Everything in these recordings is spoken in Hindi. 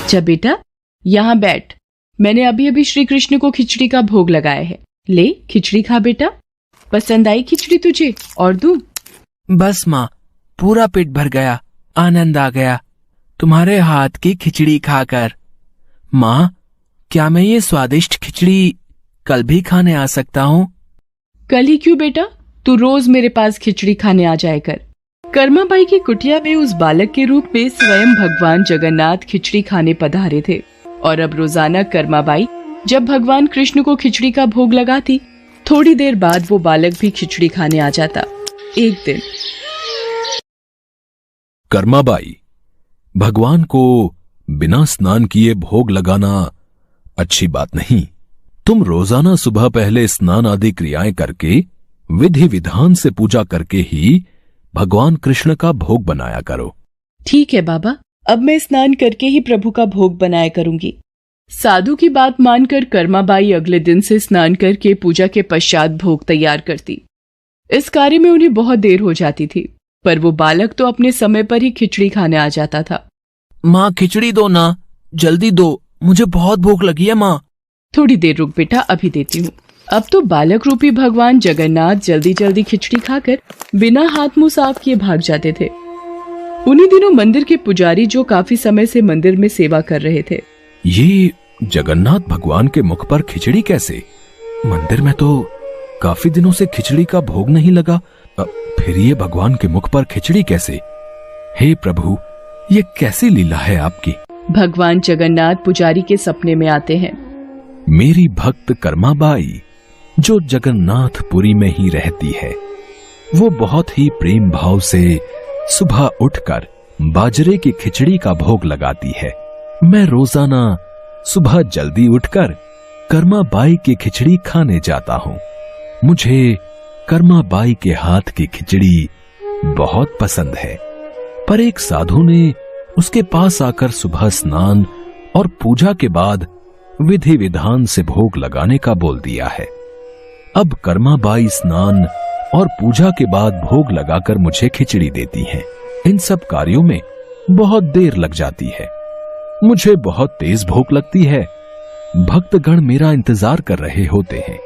अच्छा बेटा, यहाँ बैठ। मैंने अभी अभी श्री कृष्ण को खिचड़ी का भोग लगाया है। ले खिचड़ी खा बेटा। पसंद आई खिचड़ी तुझे? और दूं? बस माँ, पूरा पेट भर गया, आनंद आ गया तुम्हारे हाथ की खिचड़ी खाकर। माँ, क्या मैं ये स्वादिष्ट खिचड़ी कल भी खाने आ सकता हूँ? कल ही क्यों बेटा, तू रोज मेरे पास खिचड़ी खाने आ जाया कर। कर्माबाई की कुटिया में उस बालक के रूप में स्वयं भगवान जगन्नाथ खिचड़ी खाने पधारे थे और अब रोजाना कर्माबाई जब भगवान कृष्ण को खिचड़ी का भोग लगाती, थोड़ी देर बाद वो बालक भी खिचड़ी खाने आ जाता। एक दिन कर्माबाई, भगवान को बिना स्नान किए भोग लगाना अच्छी बात नहीं। तुम रोजाना सुबह पहले स्नान आदि क्रियाएं करके विधि विधान से पूजा करके ही भगवान कृष्ण का भोग बनाया करो। ठीक है बाबा, अब मैं स्नान करके ही प्रभु का भोग बनाया करूंगी। साधु की बात मानकर कर्माबाई अगले दिन से स्नान करके पूजा के पश्चात भोग तैयार करती। इस कार्य में उन्हें बहुत देर हो जाती थी, पर वो बालक तो अपने समय पर ही खिचड़ी खाने आ जाता था। माँ, खिचड़ी दो ना, जल्दी दो, मुझे बहुत भूख लगी है माँ। थोड़ी देर रुक बेटा, अभी देती हूँ। अब तो बालक रूपी भगवान जगन्नाथ जल्दी जल्दी खिचड़ी खाकर बिना हाथ मुंह साफ किए भाग जाते थे। उन्हीं दिनों मंदिर के पुजारी, जो काफी समय से मंदिर में सेवा कर रहे थे, ये जगन्नाथ भगवान के मुख पर खिचड़ी कैसे? मंदिर में तो काफी दिनों से खिचड़ी का भोग नहीं लगा, फिर ये भगवान के मुख पर खिचड़ी कैसे? हे प्रभु, ये कैसी लीला है आपकी? भगवान जगन्नाथ पुजारी के सपने में आते हैं। मेरी भक्त कर्माबाई, जो जगन्नाथपुरी में ही रहती है, वो बहुत ही प्रेम भाव से सुबह उठकर बाजरे की खिचड़ी का भोग लगाती है। मैं रोजाना सुबह जल्दी उठकर कर्माबाई की खिचड़ी खाने जाता हूँ। मुझे कर्माबाई के हाथ की खिचड़ी बहुत पसंद है। पर एक साधु ने उसके पास आकर सुबह स्नान और पूजा के बाद विधि विधान से भोग लगाने का बोल दिया है। अब कर्माबाई स्नान और पूजा के बाद भोग लगाकर मुझे खिचड़ी देती हैं। इन सब कार्यों में बहुत देर लग जाती है। मुझे बहुत तेज भूख लगती है। भक्तगण मेरा इंतजार कर रहे होते हैं,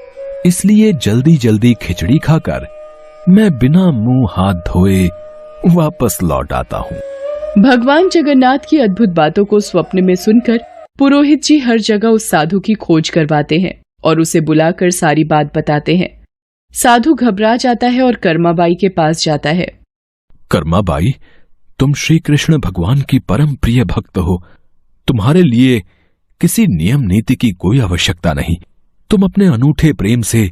इसलिए जल्दी जल्दी खिचड़ी खाकर मैं बिना मुंह हाथ धोए वापस लौट आता हूँ। भगवान जगन्नाथ की अद्भुत बातों को स्वप्न में सुनकर पुरोहित जी हर जगह उस साधु की खोज करवाते हैं और उसे बुलाकर सारी बात बताते हैं। साधु घबरा जाता है और कर्माबाई के पास जाता है। कर्माबाई, तुम श्री कृष्ण भगवान की परम प्रिय भक्त हो। तुम्हारे लिए किसी नियम नीति की कोई आवश्यकता नहीं। तुम अपने अनूठे प्रेम से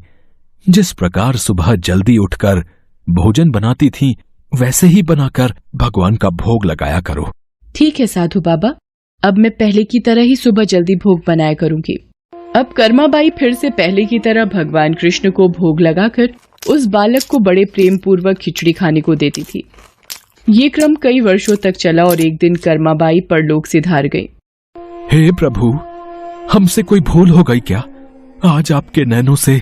जिस प्रकार सुबह जल्दी उठकर भोजन बनाती थी, वैसे ही बनाकर भगवान का भोग लगाया करो। ठीक है साधु बाबा, अब मैं पहले की तरह ही सुबह जल्दी भोग बनाया करूंगी। अब कर्माबाई फिर से पहले की तरह भगवान कृष्ण को भोग लगाकर उस बालक को बड़े प्रेम पूर्वक खिचड़ी खाने को देती थी। ये क्रम कई वर्षों तक चला और एक दिन कर्माबाई परलोक सिधार गई। हे प्रभु, हमसे कोई भूल हो गई क्या? आज आपके नैनों से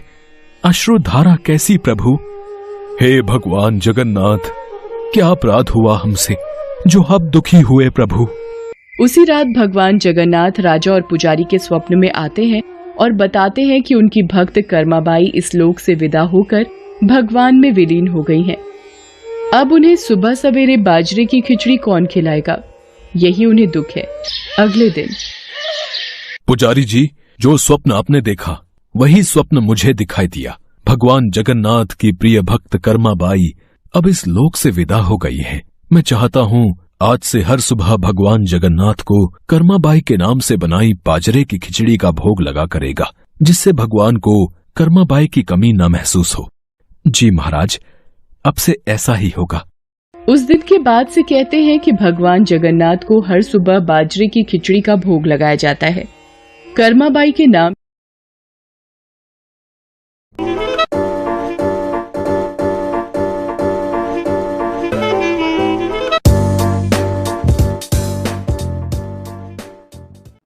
अश्रुधारा कैसी प्रभु? हे भगवान जगन्नाथ, क्या अपराध हुआ हमसे जो अब दुखी हुए प्रभु? उसी रात भगवान जगन्नाथ राजा और पुजारी के स्वप्न में आते हैं और बताते हैं कि उनकी भक्त कर्माबाई इस लोक से विदा होकर भगवान में विलीन हो गई हैं। अब उन्हें सुबह सवेरे बाजरे की खिचड़ी कौन खिलाएगा, यही उन्हें दुख है। अगले दिन पुजारी जी, जो स्वप्न आपने देखा वही स्वप्न मुझे दिखाई दिया। भगवान जगन्नाथ की प्रिय भक्त कर्माबाई अब इस लोक से विदा हो गई है। मैं चाहता हूँ आज से हर सुबह भगवान जगन्नाथ को कर्माबाई के नाम से बनाई बाजरे की खिचड़ी का भोग लगा करेगा, जिससे भगवान को कर्माबाई की कमी न महसूस हो। जी महाराज, अब से ऐसा ही होगा। उस दिन के बाद से कहते हैं कि भगवान जगन्नाथ को हर सुबह बाजरे की खिचड़ी का भोग लगाया जाता है। कर्माबाई के नाम